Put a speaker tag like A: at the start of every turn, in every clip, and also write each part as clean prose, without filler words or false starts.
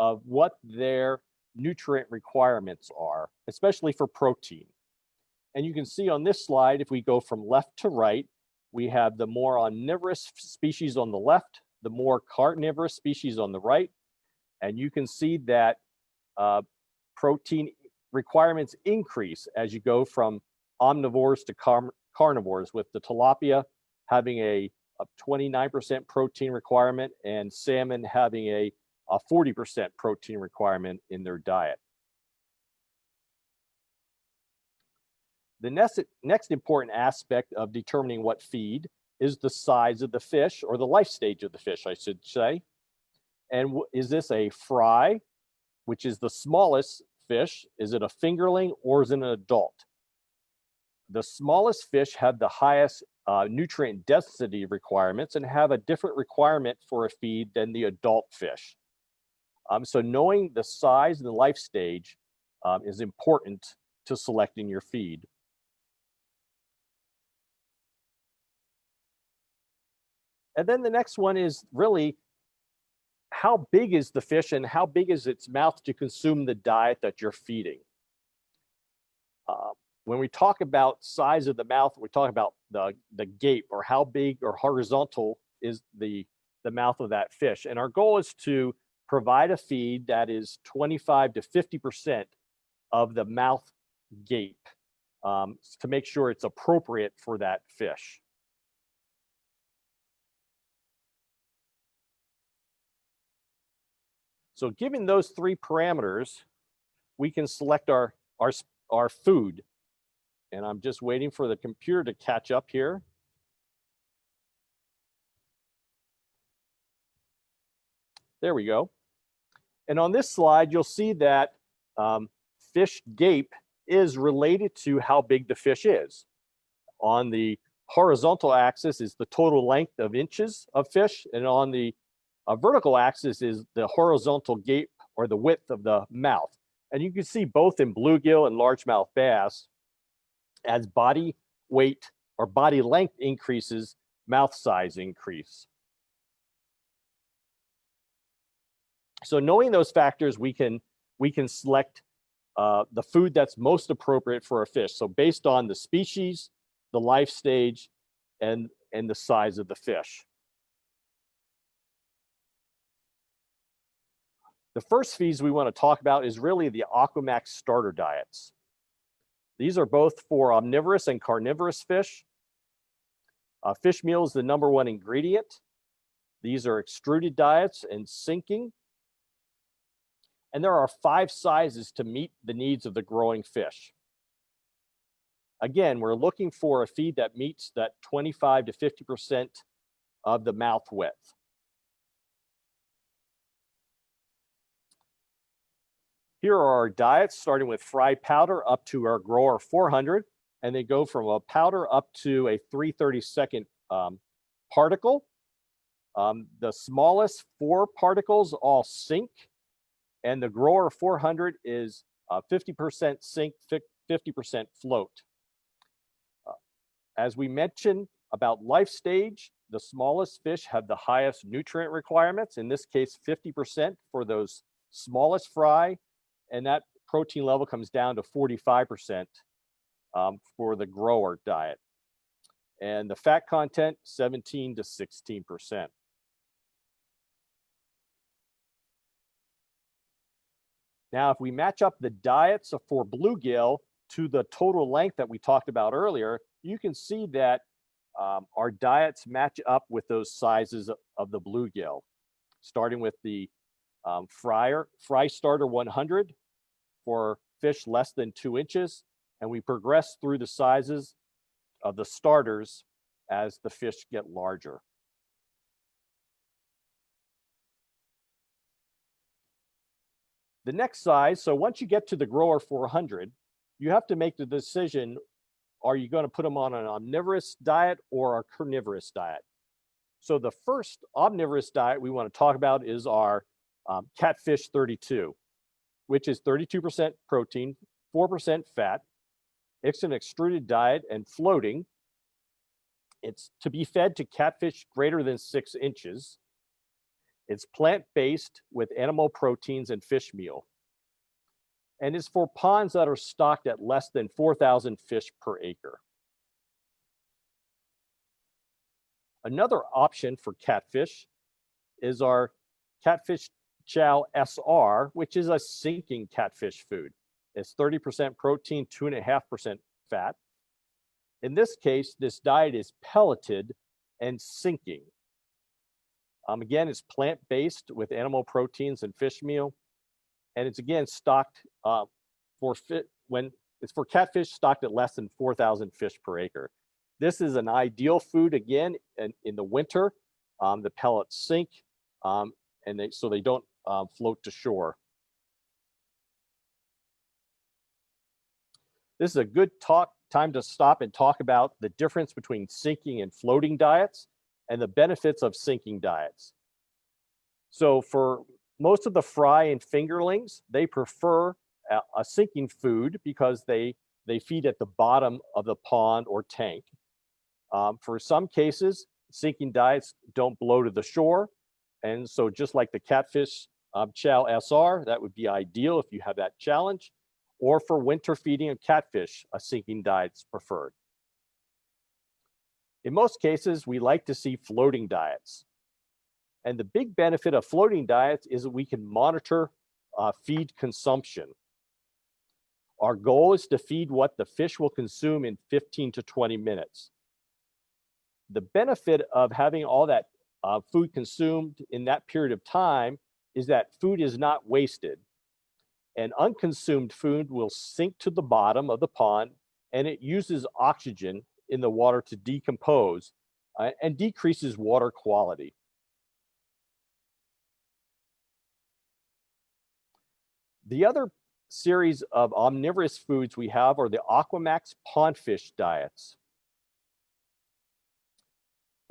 A: of what their nutrient requirements are, especially for protein. And you can see on this slide, if we go from left to right, we have the more omnivorous species on the left, the more carnivorous species on the right. And you can see that protein requirements increase as you go from omnivores to carnivores, with the tilapia having a 29% protein requirement and salmon having a 40% protein requirement in their diet. The next important aspect of determining what feed is the size of the fish, or the life stage of the fish, I should say. And is this a fry, which is the smallest fish? Is it a fingerling, or is it an adult? The smallest fish have the highest nutrient density requirements and have a different requirement for a feed than the adult fish. So knowing the size and the life stage is important to selecting your feed. And then the next one is really, how big is the fish and how big is its mouth to consume the diet that you're feeding? When we talk about size of the mouth, we talk about the gape, or how big or horizontal is the mouth of that fish. And our goal is to provide a feed that is 25 to 50% of the mouth gape, to make sure it's appropriate for that fish. So given those three parameters, we can select our food. And I'm just waiting for the computer to catch up here. There we go. And on this slide, you'll see that fish gape is related to how big the fish is. On the horizontal axis is the total length of inches of fish, and on the vertical axis is the horizontal gape, or the width of the mouth. And you can see both in bluegill and largemouth bass, as body weight or body length increases, mouth size increase. So knowing those factors, we can select the food that's most appropriate for a fish. So based on the species, the life stage, and the size of the fish. The first feeds we want to talk about is really the AquaMax starter diets. These are both for omnivorous and carnivorous fish. Fish meal is the #1 ingredient. These are extruded diets and sinking. And there are 5 sizes to meet the needs of the growing fish. Again, we're looking for a feed that meets that 25 to 50% of the mouth width. Here are our diets, starting with fry powder up to our grower 400, and they go from a powder up to a 3/32 particle. The smallest 4 particles all sink, and the grower 400 is 50% sink, 50% float. As we mentioned about life stage, the smallest fish have the highest nutrient requirements, in this case 50% for those smallest fry, and that protein level comes down to 45% for the grower diet. And the fat content, 17 to 16%. Now, if we match up the diets for bluegill to the total length that we talked about earlier, you can see that our diets match up with those sizes of the bluegill, starting with the fry starter 100 for fish less than 2 inches, and we progress through the sizes of the starters as the fish get larger. The next size, so once you get to the grower 400, you have to make the decision, are you going to put them on an omnivorous diet or a carnivorous diet? So the first omnivorous diet we want to talk about is our Catfish 32, which is 32% protein, 4% fat. It's an extruded diet and floating. It's to be fed to catfish greater than 6 inches. It's plant-based with animal proteins and fish meal. And it's for ponds that are stocked at less than 4,000 fish per acre. Another option for catfish is our Catfish Chow SR, which is a sinking catfish food. It's 30% protein, 2.5% fat. In this case, this diet is pelleted and sinking. Again, it's plant-based with animal proteins and fish meal. And it's again stocked when it's for catfish stocked at less than 4,000 fish per acre. This is an ideal food again in the winter. The pellets sink, so they don't float to shore. This is a good time to stop and talk about the difference between sinking and floating diets and the benefits of sinking diets. So for most of the fry and fingerlings, they prefer a sinking food because they feed at the bottom of the pond or tank. For some cases, sinking diets don't blow to the shore. And so just like the Catfish Chow SR, that would be ideal if you have that challenge. Or for winter feeding of catfish, a sinking diet is preferred. In most cases, we like to see floating diets. And the big benefit of floating diets is that we can monitor feed consumption. Our goal is to feed what the fish will consume in 15 to 20 minutes. The benefit of having all that food consumed in that period of time is that food is not wasted. And unconsumed food will sink to the bottom of the pond, and it uses oxygen in the water to decompose and decreases water quality. The other series of omnivorous foods we have are the AquaMax pondfish diets.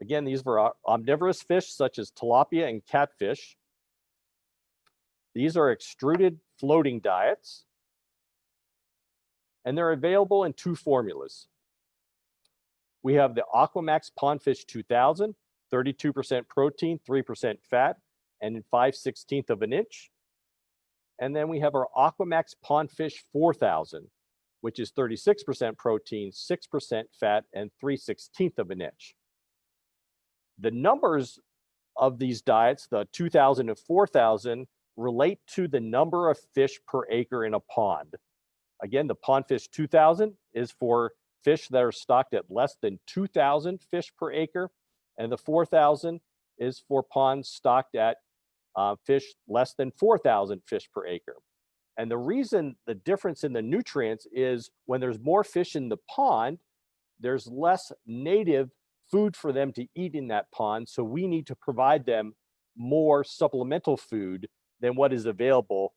A: Again, these are omnivorous fish such as tilapia and catfish. These are extruded floating diets, and they're available in two formulas. We have the AquaMax Pondfish 2000, 32% protein, 3% fat, and 5/16 of an inch. And then we have our AquaMax Pondfish 4000, which is 36% protein, 6% fat, and 3/16 of an inch. The numbers of these diets, the 2000 and 4000, relate to the number of fish per acre in a pond. Again, the Pondfish 2000 is for fish that are stocked at less than 2,000 fish per acre, and the 4000 is for ponds stocked at fish less than 4,000 fish per acre. And the reason the difference in the nutrients is when there's more fish in the pond, there's less native food for them to eat in that pond, so we need to provide them more supplemental food than what is available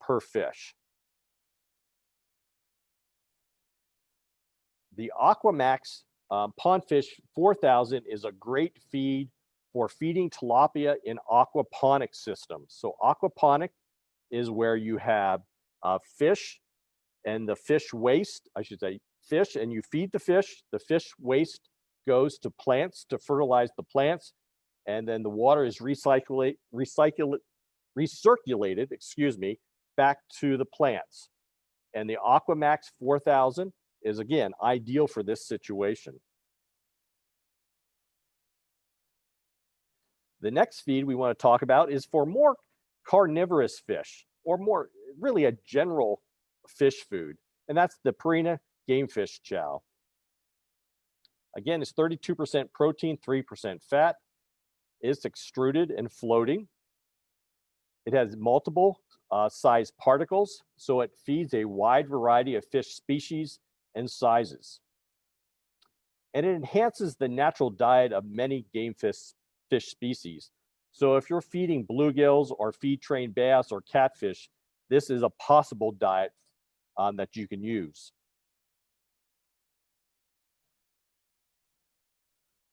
A: per fish. The AquaMax Pondfish 4000 is a great feed for feeding tilapia in aquaponic systems. So aquaponic is where you have fish and the fish waste, I should say fish, and you feed the fish waste goes to plants to fertilize the plants, and then the water is recirculated, back to the plants. And the AquaMax 4000 is again ideal for this situation. The next feed we want to talk about is for more carnivorous fish, or more really a general fish food, and that's the Purina Game Fish Chow. Again, it's 32% protein, 3% fat. It's extruded and floating. It has multiple size particles, so it feeds a wide variety of fish species and sizes. And it enhances the natural diet of many game fish species. So if you're feeding bluegills or feed-trained bass or catfish, this is a possible diet that you can use.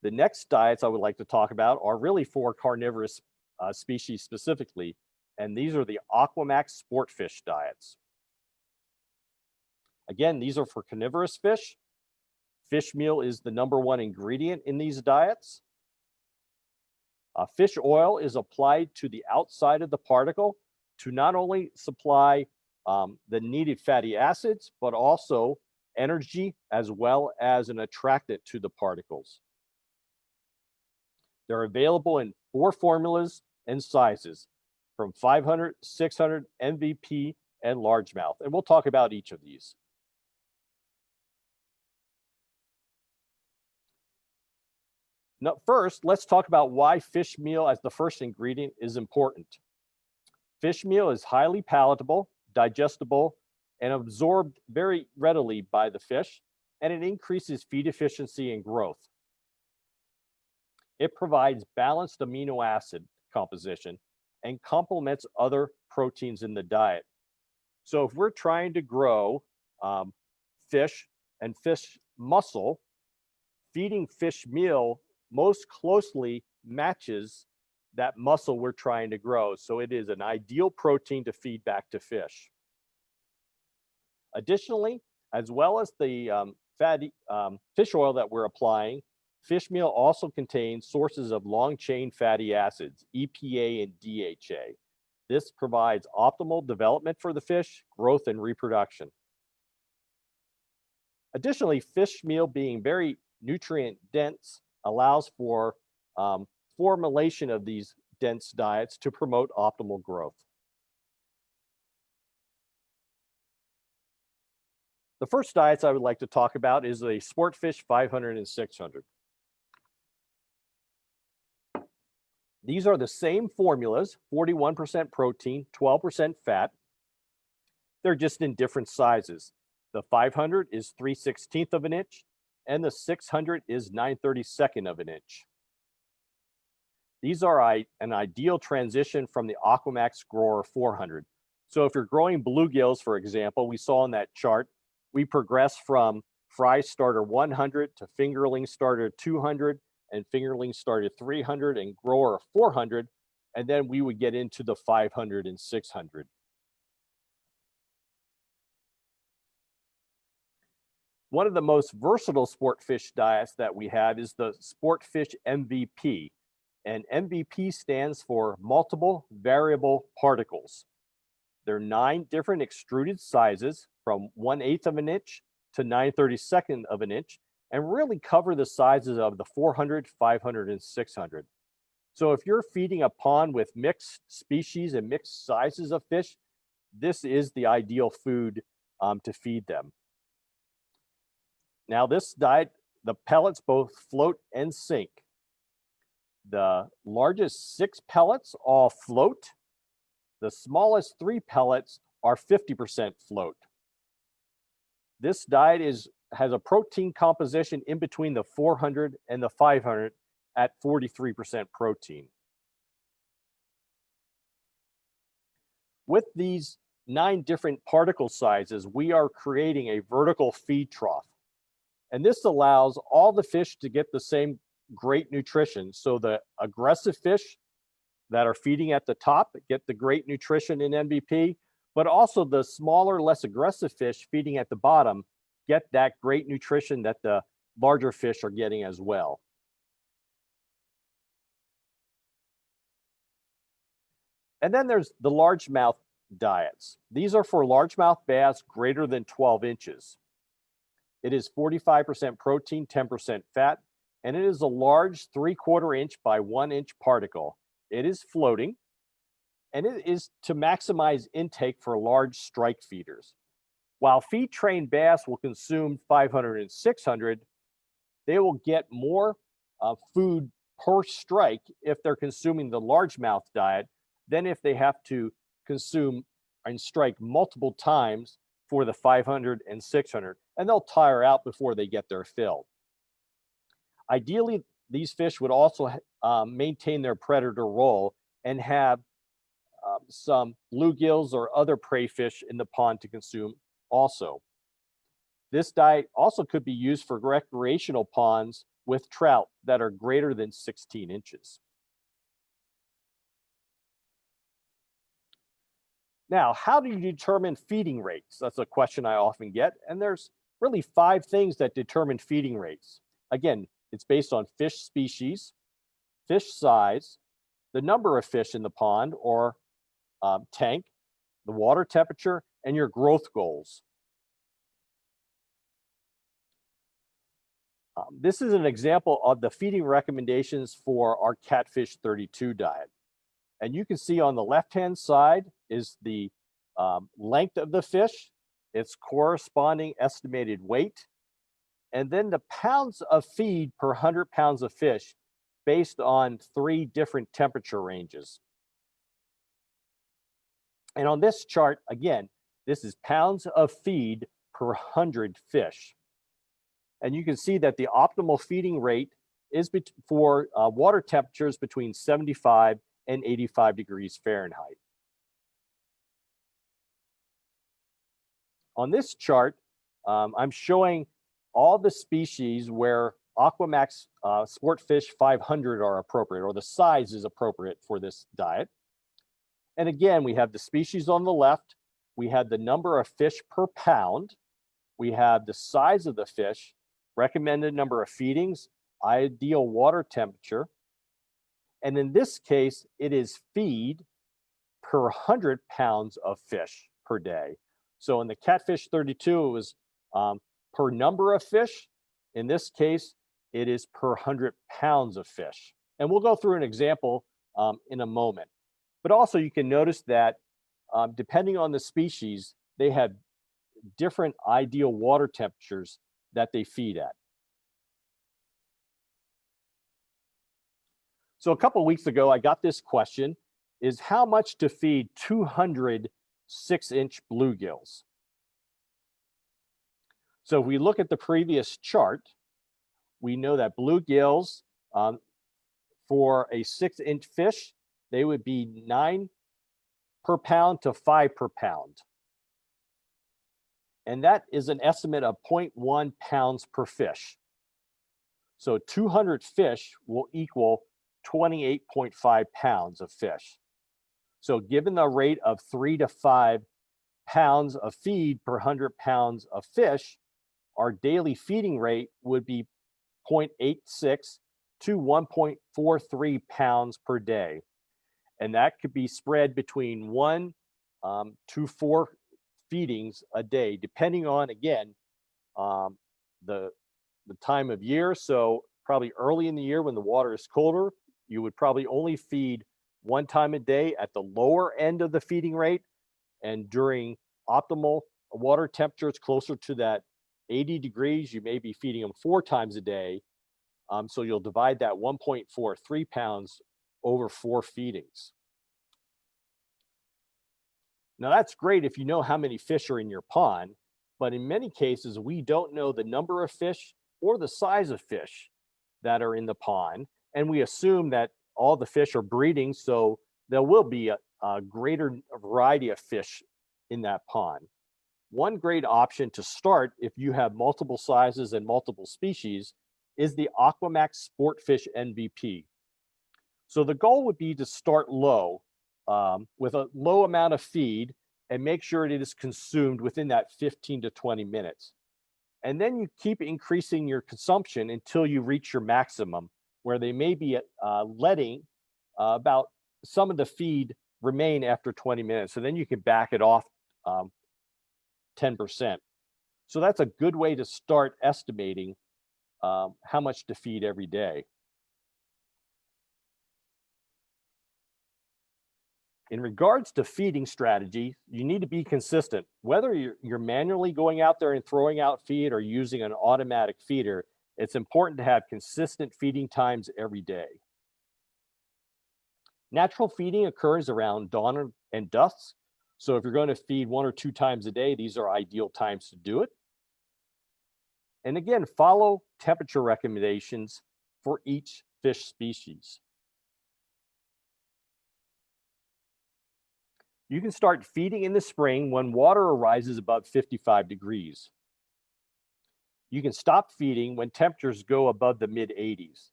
A: The next diets I would like to talk about are really for carnivorous species specifically, and these are the AquaMax Sportfish diets. Again, these are for carnivorous fish. Fish meal is the #1 ingredient in these diets. Fish oil is applied to the outside of the particle to not only supply the needed fatty acids, but also energy as well as an attractant to the particles. They're available in 4 formulas and sizes, from 500, 600, MVP, and largemouth. And we'll talk about each of these. Now, first, let's talk about why fish meal as the first ingredient is important. Fish meal is highly palatable, digestible, and absorbed very readily by the fish, and it increases feed efficiency and growth. It provides balanced amino acid composition and complements other proteins in the diet. So if we're trying to grow fish and fish muscle, feeding fish meal most closely matches that muscle we're trying to grow. So it is an ideal protein to feed back to fish. Additionally, as well as the fatty fish oil that we're applying, fish meal also contains sources of long-chain fatty acids, EPA and DHA. This provides optimal development for the fish, growth and reproduction. Additionally, fish meal being very nutrient dense allows for formulation of these dense diets to promote optimal growth. The first diets I would like to talk about is a sport fish 500 and 600. These are the same formulas, 41% protein, 12% fat. They're just in different sizes. The 500 is 3/16 of an inch, and the 600 is 9/32 of an inch. These are an ideal transition from the AquaMax Grower 400. So if you're growing bluegills, for example, we saw in that chart, we progress from fry starter 100 to fingerling starter 200, and fingerling starter 300 and grower 400, and then we would get into the 500 and 600. One of the most versatile sport fish diets that we have is the sport fish MVP, and MVP stands for multiple variable particles. There are 9 different extruded sizes from 1/8 of an inch to 9/32 of an inch, and really cover the sizes of the 400, 500, and 600. So if you're feeding a pond with mixed species and mixed sizes of fish, this is the ideal food to feed them. Now this diet, the pellets both float and sink. The largest 6 pellets all float. The smallest 3 pellets are 50% float. This diet has a protein composition in between the 400 and the 500 at 43% protein. With these 9 different particle sizes, we are creating a vertical feed trough. And this allows all the fish to get the same great nutrition. So the aggressive fish that are feeding at the top get the great nutrition in MVP, but also the smaller, less aggressive fish feeding at the bottom get that great nutrition that the larger fish are getting as well. And then there's the largemouth diets. These are for largemouth bass greater than 12 inches. It is 45% protein, 10% fat, and it is a large 3/4 inch by 1 inch particle. It is floating, and it is to maximize intake for large strike feeders. While feed-trained bass will consume 500 and 600, they will get more food per strike if they're consuming the largemouth diet than if they have to consume and strike multiple times for the 500 and 600, and they'll tire out before they get their fill. Ideally, these fish would also maintain their predator role and have some bluegills or other prey fish in the pond to consume also. This diet also could be used for recreational ponds with trout that are greater than 16 inches. Now, how do you determine feeding rates? That's a question I often get, and there's really 5 things that determine feeding rates. Again, it's based on fish species, fish size, the number of fish in the pond or tank, the water temperature, and your growth goals. This is an example of the feeding recommendations for our Catfish 32 diet. And you can see on the left-hand side is the length of the fish, its corresponding estimated weight, and then the pounds of feed per 100 pounds of fish based on 3 different temperature ranges. And on this chart, again, this is pounds of feed per 100 fish. And you can see that the optimal feeding rate is for water temperatures between 75 and 85 degrees Fahrenheit. On this chart, I'm showing all the species where AquaMax Sportfish 500 are appropriate, or the size is appropriate for this diet. And again, we have the species on the left, we have the number of fish per pound, we have the size of the fish, recommended number of feedings, ideal water temperature, and in this case, it is feed per 100 pounds of fish per day. So in the Catfish 32, it was per number of fish. In this case, it is per 100 pounds of fish. And we'll go through an example in a moment. But also you can notice that depending on the species, they have different ideal water temperatures that they feed at. So a couple of weeks ago, I got this question, is how much to feed 200 6-inch bluegills? So if we look at the previous chart, we know that bluegills, for a 6-inch fish, they would be 9 per pound to 5 per pound. And that is an estimate of 0.1 pounds per fish. So 200 fish will equal 28.5 pounds of fish. So given the rate of 3 to 5 pounds of feed per 100 pounds of fish, our daily feeding rate would be 0.86 to 1.43 pounds per day. And that could be spread between 1 to 4 feedings a day, depending on, again, the time of year. So probably early in the year when the water is colder, you would probably only feed 1 time a day at the lower end of the feeding rate. And during optimal water temperatures closer to that 80 degrees, you may be feeding them 4 times a day. So you'll divide that 1.43 pounds over 4 feedings. Now that's great if you know how many fish are in your pond, but in many cases, we don't know the number of fish or the size of fish that are in the pond. And we assume that all the fish are breeding, so there will be a greater variety of fish in that pond. One great option to start if you have multiple sizes and multiple species is the AquaMax Sportfish MVP. So the goal would be to start low with a low amount of feed and make sure it is consumed within that 15 to 20 minutes. And then you keep increasing your consumption until you reach your maximum, where they may be letting about some of the feed remain after 20 minutes. So then you can back it off 10%. So that's a good way to start estimating how much to feed every day. In regards to feeding strategy, you need to be consistent. Whether you're manually going out there and throwing out feed or using an automatic feeder, it's important to have consistent feeding times every day. Natural feeding occurs around dawn and dusk. So if you're going to feed 1 or 2 times a day, these are ideal times to do it. And again, follow temperature recommendations for each fish species. You can start feeding in the spring when water rises above 55 degrees. You can stop feeding when temperatures go above the mid-80s.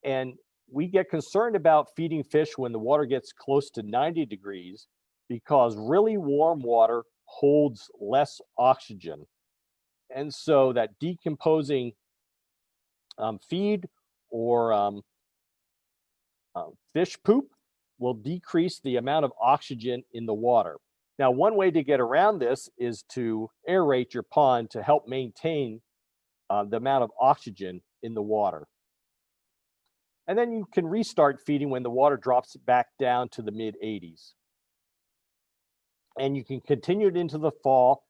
A: And we get concerned about feeding fish when the water gets close to 90 degrees because really warm water holds less oxygen. And so that decomposing feed or fish poop will decrease the amount of oxygen in the water. Now, one way to get around this is to aerate your pond to help maintain the amount of oxygen in the water. And then you can restart feeding when the water drops back down to the mid 80s. And you can continue it into the fall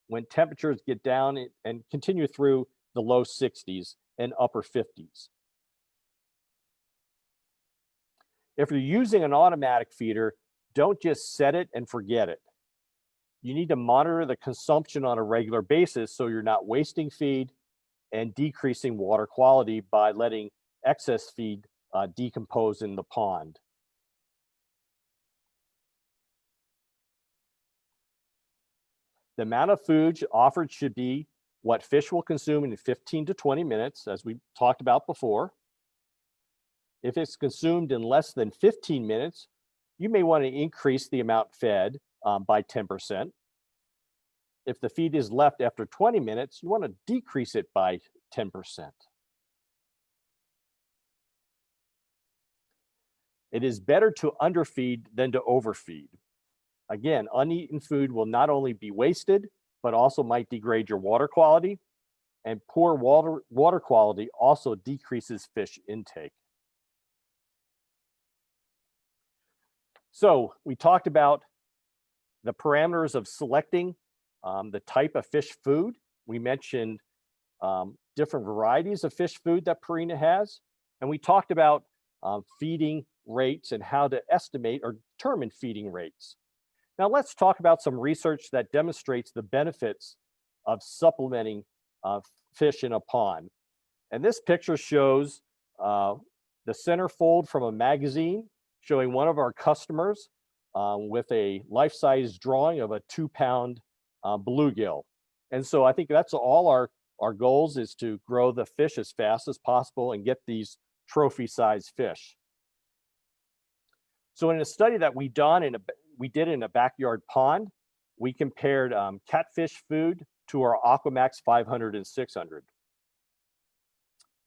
A: when temperatures get down and continue through the low 60s and upper 50s. If you're using an automatic feeder, don't just set it and forget it. You need to monitor the consumption on a regular basis so you're not wasting feed and decreasing water quality by letting excess feed decompose in the pond. The amount of food offered should be what fish will consume in 15 to 20 minutes, as we talked about before. If it's consumed in less than 15 minutes, you may want to increase the amount fed by 10%. If the feed is left after 20 minutes, you want to decrease it by 10%. It is better to underfeed than to overfeed. Again, uneaten food will not only be wasted, but also might degrade your water quality, and poor water quality also decreases fish intake. So we talked about the parameters of selecting the type of fish food. We mentioned different varieties of fish food that Purina has, and we talked about feeding rates and how to estimate or determine feeding rates. Now let's talk about some research that demonstrates the benefits of supplementing fish in a pond. And this picture shows the centerfold from a magazine showing one of our customers with a life-size drawing of a 2-pound bluegill. And so I think that's all our goals is to grow the fish as fast as possible and get these trophy-sized fish. So in a study that we did in a backyard pond, we compared catfish food to our AquaMax 500 and 600.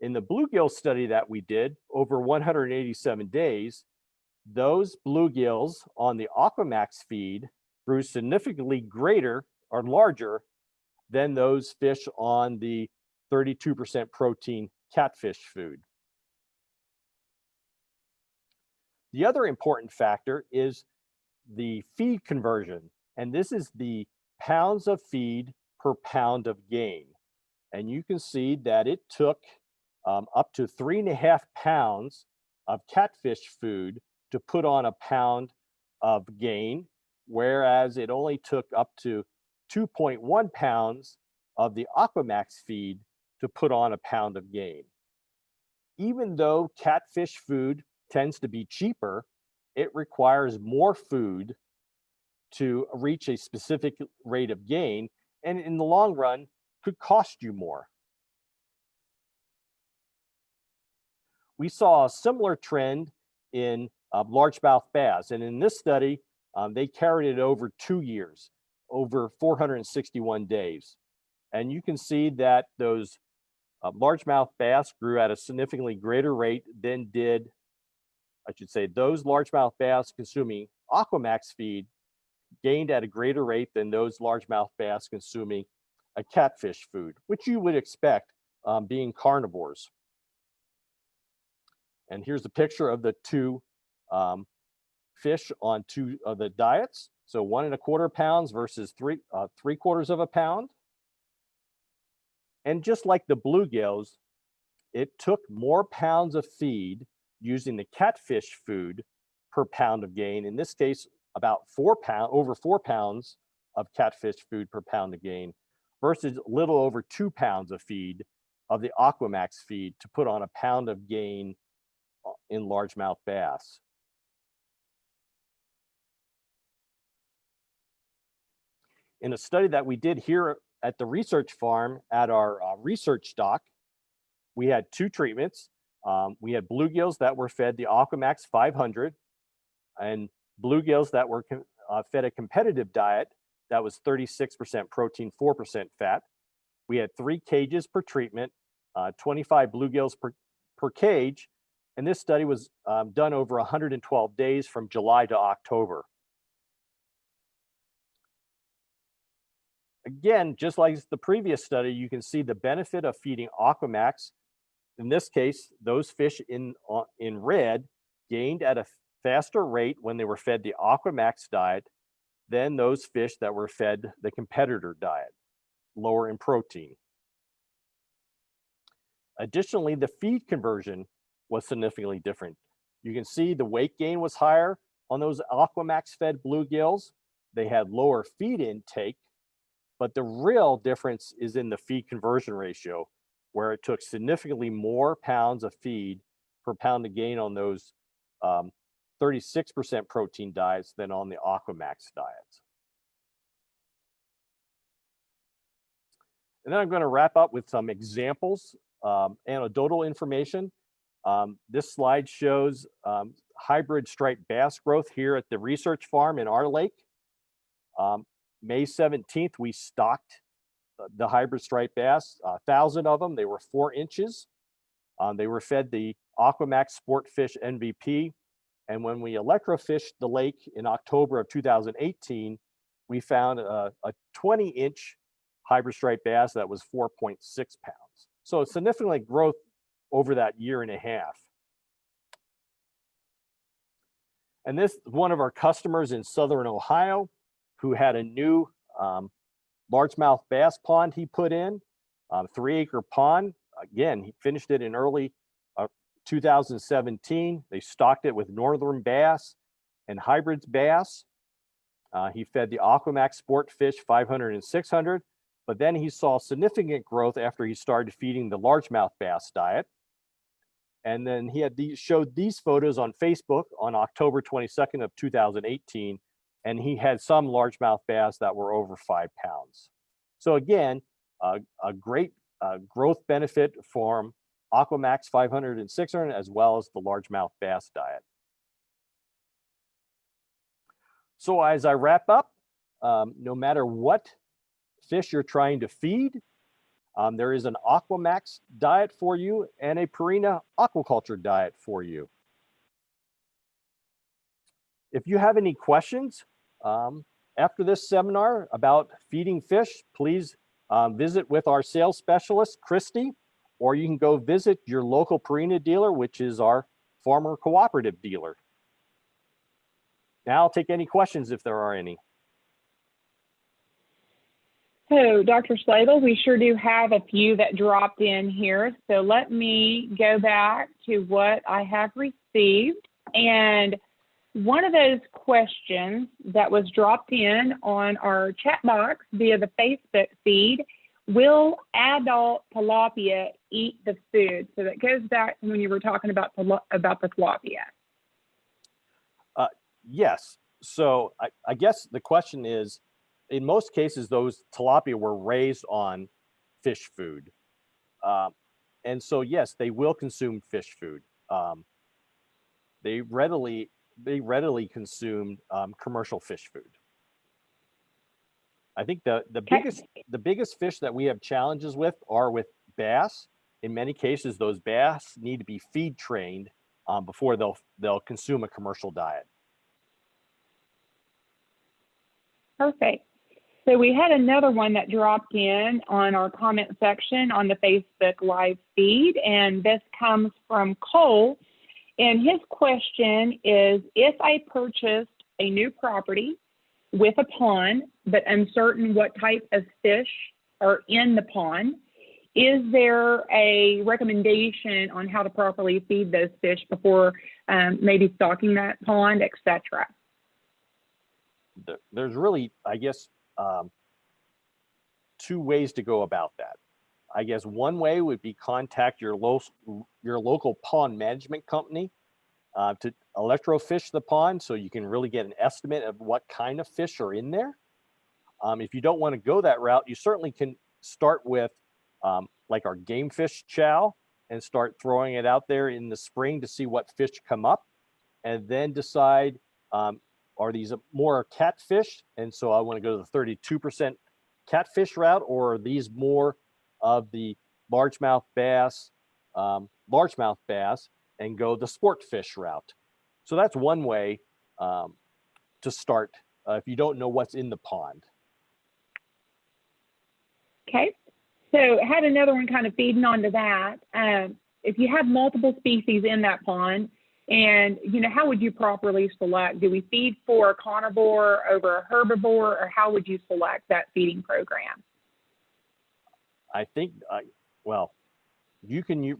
A: In the Bluegill study that we did over 187 days, those bluegills on the AquaMax feed grew significantly greater or larger than those fish on the 32% protein catfish food. The other important factor is the feed conversion, and this is the pounds of feed per pound of gain. And you can see that it took up to 3.5 pounds of catfish food to put on a pound of gain, whereas it only took up to 2.1 pounds of the AquaMax feed to put on a pound of gain. Even though catfish food tends to be cheaper, it requires more food to reach a specific rate of gain, and in the long run could cost you more. We saw a similar trend in largemouth bass, and in this study, they carried it over 2 years, over 461 days. And you can see that those largemouth bass grew at a significantly greater rate than did, I should say, those largemouth bass consuming AquaMax feed gained at a greater rate than those largemouth bass consuming a catfish food, which you would expect being carnivores. And here's a picture of the two fish on two of the diets. So 1.25 pounds versus 3/4 pound. And just like the bluegills, it took more pounds of feed using the catfish food per pound of gain. In this case, about over 4 pounds of catfish food per pound of gain versus a little over 2 pounds of feed of the AquaMax feed to put on a pound of gain in largemouth bass. In a study that we did here at the research farm at our research dock, we had 2 treatments. We had bluegills that were fed the AquaMax 500 and bluegills that were fed a competitive diet that was 36% protein, 4% fat. We had 3 cages per treatment, 25 bluegills per cage, And this study was done over 112 days from July to October. Again, just like the previous study, you can see the benefit of feeding AquaMax. In this case, those fish in red gained at a faster rate when they were fed the AquaMax diet than those fish that were fed the competitor diet, lower in protein. Additionally, the feed conversion was significantly different. You can see the weight gain was higher on those AquaMax fed bluegills. They had lower feed intake, but the real difference is in the feed conversion ratio, where it took significantly more pounds of feed per pound of gain on those 36% protein diets than on the AquaMax diets. And then I'm going to wrap up with some examples, anecdotal information. This slide shows hybrid striped bass growth here at the research farm in our lake. May 17th, we stocked the hybrid striped bass, 1,000 of them. They were 4 inches. They were fed the AquaMax Sportfish MVP. And when we electrofished the lake in October of 2018, we found a 20-inch hybrid striped bass that was 4.6 pounds. So significantly growth over that year and a half. And this one of our customers in Southern Ohio who had a new largemouth bass pond he put in, 3-acre pond. Again, he finished it in early 2017. They stocked it with northern bass and hybrids bass. He fed the AquaMax Sportfish 500 and 600, but then he saw significant growth after he started feeding the largemouth bass diet. And then he had showed these photos on Facebook on October 22nd of 2018, and he had some largemouth bass that were over 5 pounds. So again, a great growth benefit from AquaMax 500 and 600, as well as the largemouth bass diet. So as I wrap up, no matter what fish you're trying to feed, there is an AquaMax diet for you and a Purina Aquaculture diet for you. If you have any questions after this seminar about feeding fish, please visit with our sales specialist, Christy, or you can go visit your local Purina dealer, which is our farmer cooperative dealer. Now I'll take any questions if there are any.
B: So, Dr. Schlegel, we sure do have a few that dropped in here. So let me go back to what I have received. And one of those questions that was dropped in on our chat box via the Facebook feed, will adult tilapia eat the food? So that goes back to when you were talking about the tilapia.
A: Yes. So I guess the question is, in most cases, those tilapia were raised on fish food. And so, yes, they will consume fish food. They readily consume commercial fish food. I think the biggest fish that we have challenges with are with bass. In many cases, those bass need to be feed trained before they'll consume a commercial diet.
B: Perfect. So we had another one that dropped in on our comment section on the Facebook live feed, and this comes from Cole. And his question is, if I purchased a new property with a pond, but uncertain what type of fish are in the pond, is there a recommendation on how to properly feed those fish before maybe stocking that pond, etc.?
A: There's really, I guess, 2 ways to go about that. I guess one way would be contact your local pond management company to electrofish the pond so you can really get an estimate of what kind of fish are in there. If you don't want to go that route, you certainly can start with like our game fish chow and start throwing it out there in the spring to see what fish come up, and then decide, are these more catfish? And so I want to go to the 32% catfish route, or are these more of the largemouth bass? and go the sport fish route. So that's one way to start if you don't know what's in the pond.
B: Okay. So had another one kind of feeding onto that. If you have multiple species in that pond, and how would you properly select? Do we feed for a carnivore over a herbivore, or how would you select that feeding program?
A: I think, well, you can use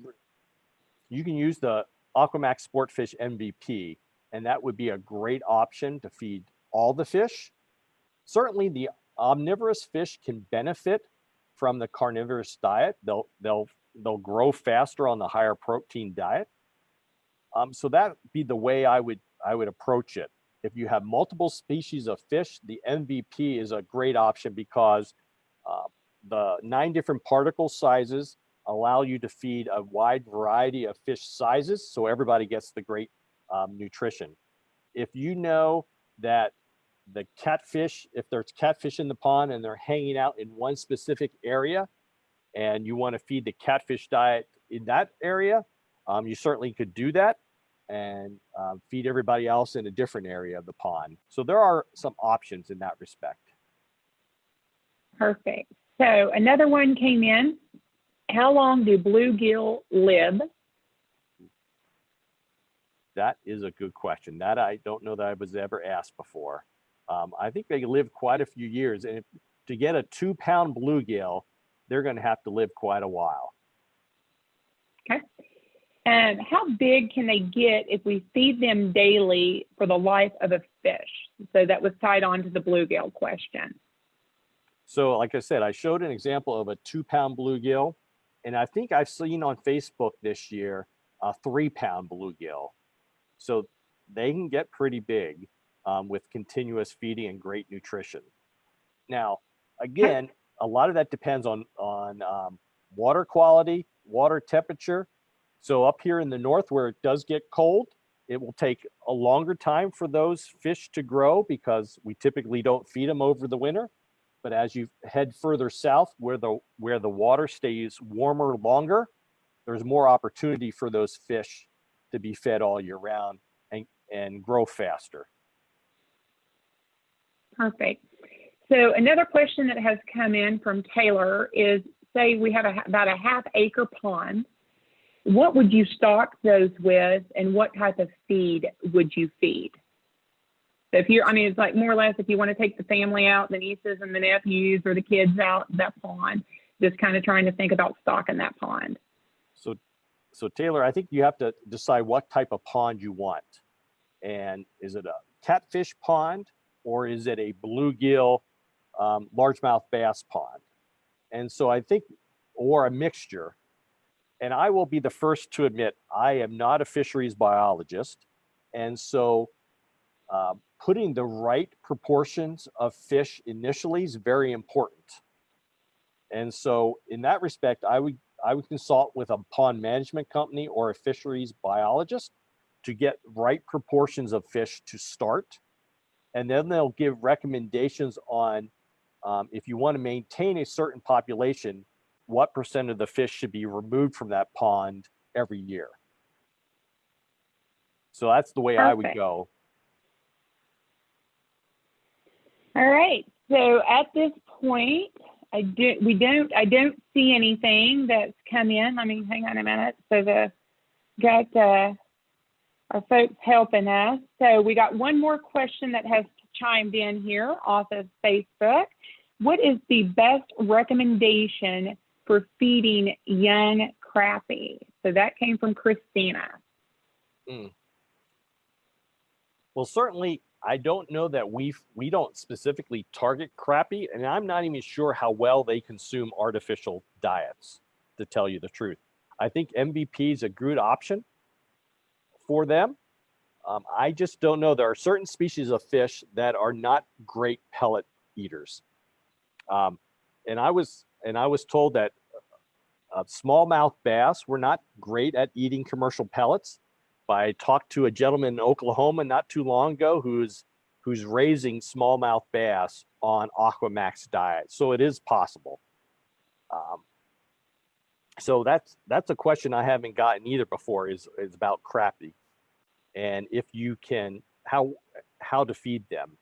A: the AquaMax Sportfish MVP, and that would be a great option to feed all the fish. Certainly, the omnivorous fish can benefit from the carnivorous diet. They'll grow faster on the higher protein diet. So that'd be the way I would approach it. If you have multiple species of fish, the MVP is a great option because the 9 different particle sizes allow you to feed a wide variety of fish sizes, so everybody gets the great nutrition. If you know that the catfish, if there's catfish in the pond and they're hanging out in one specific area, and you want to feed the catfish diet in that area, you certainly could do that and feed everybody else in a different area of the pond. So there are some options in that respect.
B: Perfect. So another one came in. How long do bluegill live?
A: That is a good question. That I don't know that I was ever asked before. I think they live quite a few years. And to get a 2-pound bluegill, they're going to have to live quite a while.
B: Okay. And how big can they get if we feed them daily for the life of a fish? So that was tied on to the bluegill question.
A: So like I said, I showed an example of a 2-pound bluegill, and I think I've seen on Facebook this year a 3-pound bluegill. So they can get pretty big with continuous feeding and great nutrition. Now, again, a lot of that depends on water quality, water temperature. So up here in the north where it does get cold, it will take a longer time for those fish to grow because we typically don't feed them over the winter. But as you head further south where the water stays warmer longer, there's more opportunity for those fish to be fed all year round and grow faster.
B: Perfect. So another question that has come in from Taylor is, say we have about a half-acre pond. What would you stock those with, and what type of feed would you feed? So if you, it's like more or less if you want to take the family out, the nieces and the nephews or the kids out that pond, just kind of trying to think about stocking that pond.
A: So Taylor, I think you have to decide what type of pond you want. And is it a catfish pond or is it a bluegill largemouth bass pond? And so I think, or a mixture. And I will be the first to admit, I am not a fisheries biologist. And so putting the right proportions of fish initially is very important. And so in that respect, I would consult with a pond management company or a fisheries biologist to get right proportions of fish to start. And then they'll give recommendations on if you want to maintain a certain population, what percent of the fish should be removed from that pond every year. So that's the way I would go.
B: All right. So at this point, I don't see anything that's come in. Hang on a minute. So got our folks helping us. So we got one more question that has chimed in here off of Facebook. What is the best recommendation for feeding young crappie? So that came from Christina.
A: Well, certainly, I don't know that we don't specifically target crappie, and I'm not even sure how well they consume artificial diets, to tell you the truth. I think MVP is a good option for them. I just don't know. There are certain species of fish that are not great pellet eaters. And I was told that smallmouth bass were not great at eating commercial pellets. But I talked to a gentleman in Oklahoma not too long ago who's raising smallmouth bass on AquaMax diet. So it is possible. So that's a question I haven't gotten either before is about crappie, and if you can, how to feed them.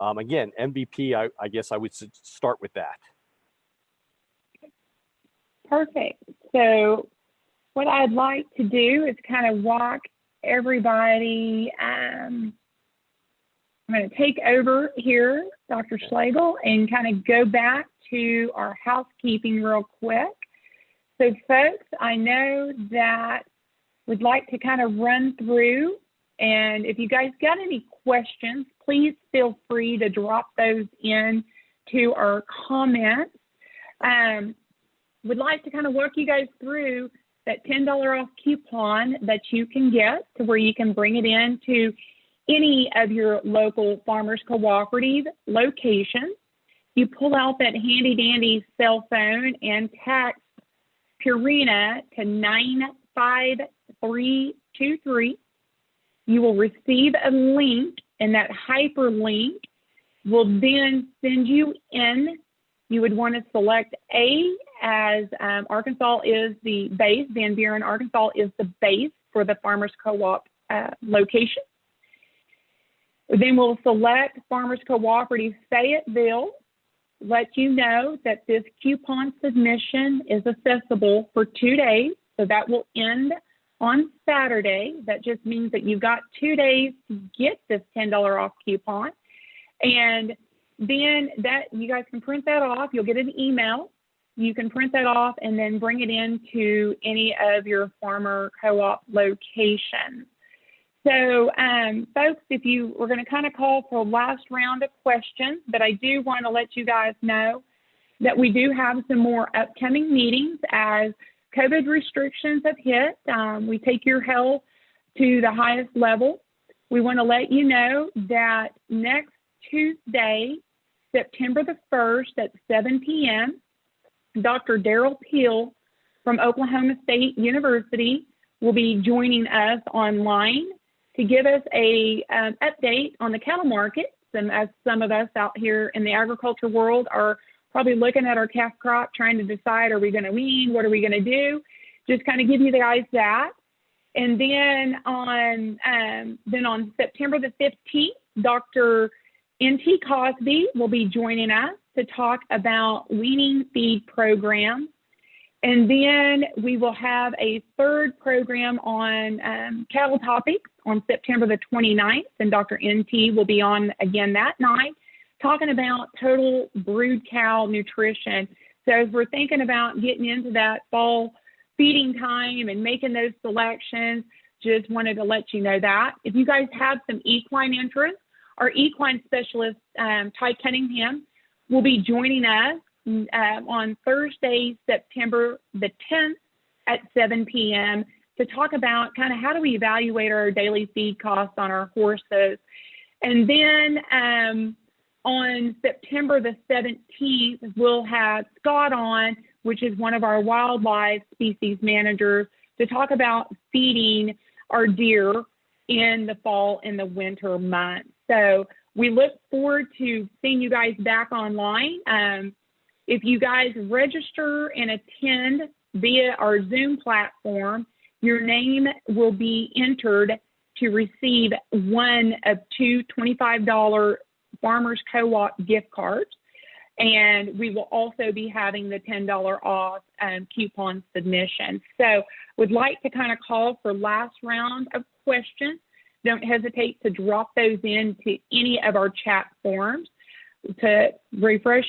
A: Again, MVP, I guess I would start with that.
B: Perfect. So what I'd like to do is kind of walk everybody. I'm going to take over here, Dr. Schlegel, and kind of go back to our housekeeping real quick. So folks, I know that we'd like to kind of run through, and if you guys got any questions, please feel free to drop those in to our comments. Would like to kind of walk you guys through that $10 off coupon that you can get to where you can bring it in to any of your local farmers cooperative locations. You pull out that handy dandy cell phone and text Purina to 95323. You will receive a link, and that hyperlink will then send you in. You would want to select A as Arkansas is the base. Van Buren, Arkansas is the base for the Farmers Co-op location. Then we'll select Farmers Cooperative Fayetteville, let you know that this coupon submission is accessible for 2 days. So that will end on Saturday. That just means that you've got 2 days to get this $10 off coupon. And then that you guys can print that off. You'll get an email. You can print that off and then bring it into any of your farmer co-op locations. So, folks, if you were going to kind of call for a last round of questions, but I do want to let you guys know that we do have some more upcoming meetings as COVID restrictions have hit. We take your health to the highest level. We want to let you know that next Tuesday, September the 1st at 7 p.m., Dr. Darrell Peel from Oklahoma State University will be joining us online to give us a update on the cattle markets. And as some of us out here in the agriculture world are probably looking at our calf crop, trying to decide, are we going to wean? What are we going to do? Just kind of give you guys that. And then on September the 15th, Dr. N.T. Cosby will be joining us to talk about weaning feed programs. And then we will have a third program on cattle topics on September the 29th. And Dr. N.T. will be on again that night, talking about total brood cow nutrition. So as we're thinking about getting into that fall feeding time and making those selections, just wanted to let you know that. If you guys have some equine interest, our equine specialist, Ty Cunningham, will be joining us on Thursday, September the 10th at 7 p.m. to talk about kind of how do we evaluate our daily feed costs on our horses. And then on September the 17th, we'll have Scott on, which is one of our wildlife species managers, to talk about feeding our deer in the fall and the winter months. So we look forward to seeing you guys back online. If you guys register and attend via our Zoom platform, your name will be entered to receive one of two $25 Farmers Co-op gift cards. And we will also be having the $10 off coupon submission. So would like to kind of call for last round of questions. Don't hesitate to drop those into any of our chat forums. To refresh,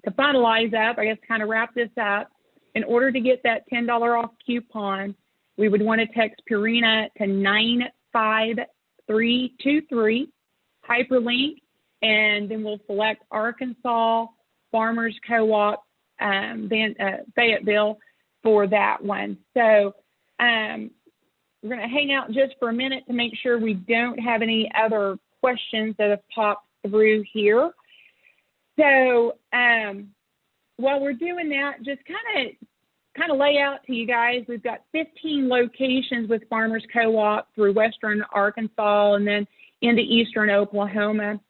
B: to finalize up, I guess kind of wrap this up, in order to get that $10 off coupon, we would want to text Purina to 95323, hyperlink, and then we'll select Arkansas Farmers Co-op Fayetteville for that one. So we're going to hang out just for a minute to make sure we don't have any other questions that have popped through here. So while we're doing that, just kind of lay out to you guys, we've got 15 locations with Farmers Co-op through Western Arkansas and then into Eastern Oklahoma.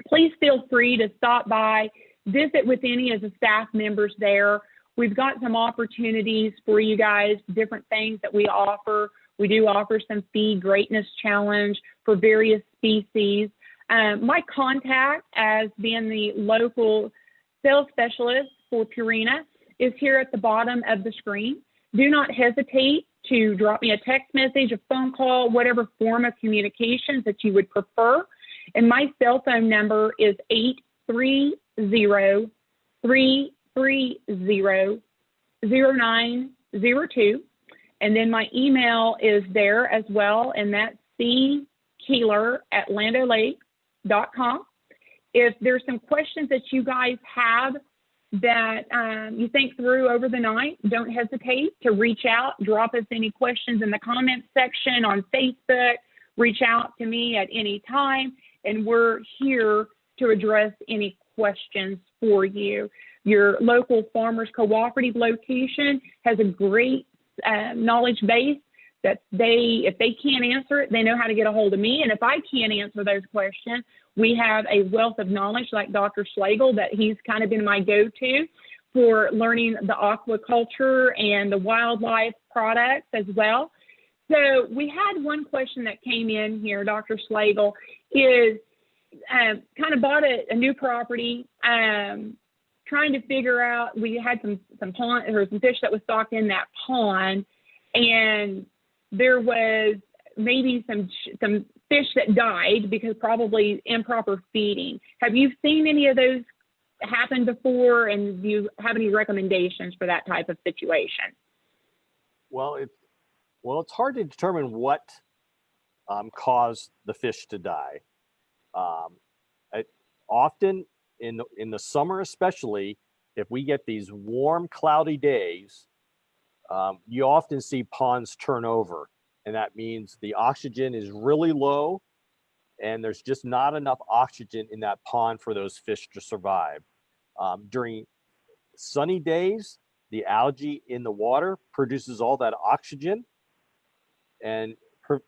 B: Please feel free to stop by, visit with any of the staff members there, we've got some opportunities for you guys, different things that we offer. We do offer some feed greatness challenge for various species. My contact as being the local sales specialist for Purina is here at the bottom of the screen. Do not hesitate to drop me a text message, a phone call, whatever form of communications that you would prefer. And my cell phone number is 830-330-0902. And then my email is there as well, and that's ckeeler@landolake.com. If there's some questions that you guys have that you think through over the night, don't hesitate to reach out. Drop us any questions in the comments section on Facebook. Reach out to me at any time, and we're here to address any questions for you. Your local farmers cooperative location has a great knowledge base that if they can't answer it, they know how to get a hold of me. And if I can't answer those questions, we have a wealth of knowledge like Dr. Schlegel that he's kind of been my go-to for learning the aquaculture and the wildlife products as well. So we had one question that came in here, Dr. Schlegel, is kind of bought a new property, trying to figure out, we had some pond or some fish that was stocked in that pond, and there was maybe some fish that died because probably improper feeding. Have you seen any of those happen before, and do you have any recommendations for that type of situation?
A: Well, it's hard to determine what caused the fish to die. Often in the summer, especially, if we get these warm, cloudy days, you often see ponds turn over, and that means the oxygen is really low, and there's just not enough oxygen in that pond for those fish to survive. During sunny days, the algae in the water produces all that oxygen and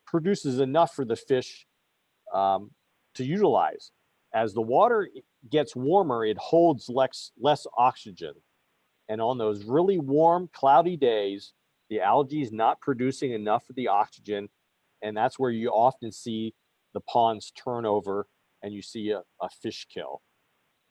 A: produces enough for the fish to utilize. As the water gets warmer, it holds less oxygen. And on those really warm, cloudy days, the algae is not producing enough of the oxygen, and that's where you often see the ponds turn over and you see a fish kill.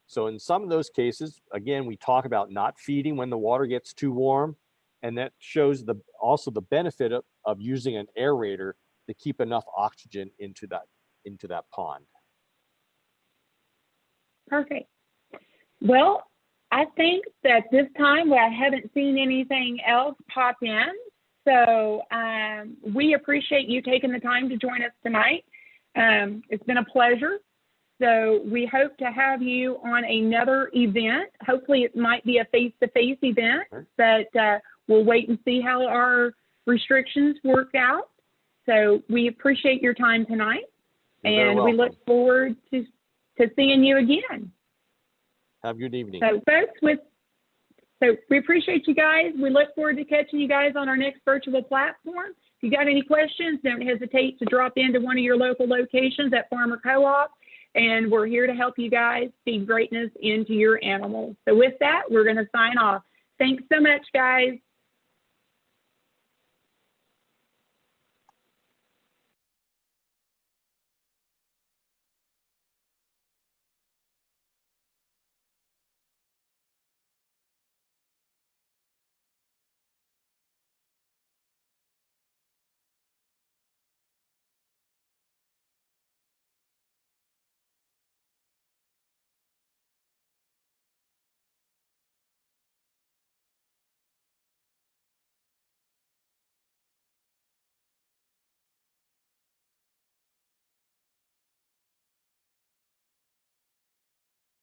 A: So in some of those cases, again, we talk about not feeding when the water gets too warm, and that shows also the benefit of using an aerator to keep enough oxygen into that pond.
B: Perfect. Well, I think that this time I haven't seen anything else pop in. So we appreciate you taking the time to join us tonight. It's been a pleasure. So we hope to have you on another event. Hopefully it might be a face-to-face event, but we'll wait and see how our restrictions work out. So we appreciate your time tonight, and we look forward to seeing you again.
A: Have a good evening.
B: So folks, so we appreciate you guys. We look forward to catching you guys on our next virtual platform. If you got any questions, don't hesitate to drop into one of your local locations at Farmer Co-op, and we're here to help you guys feed greatness into your animals. So with that, we're going to sign off. Thanks so much, guys.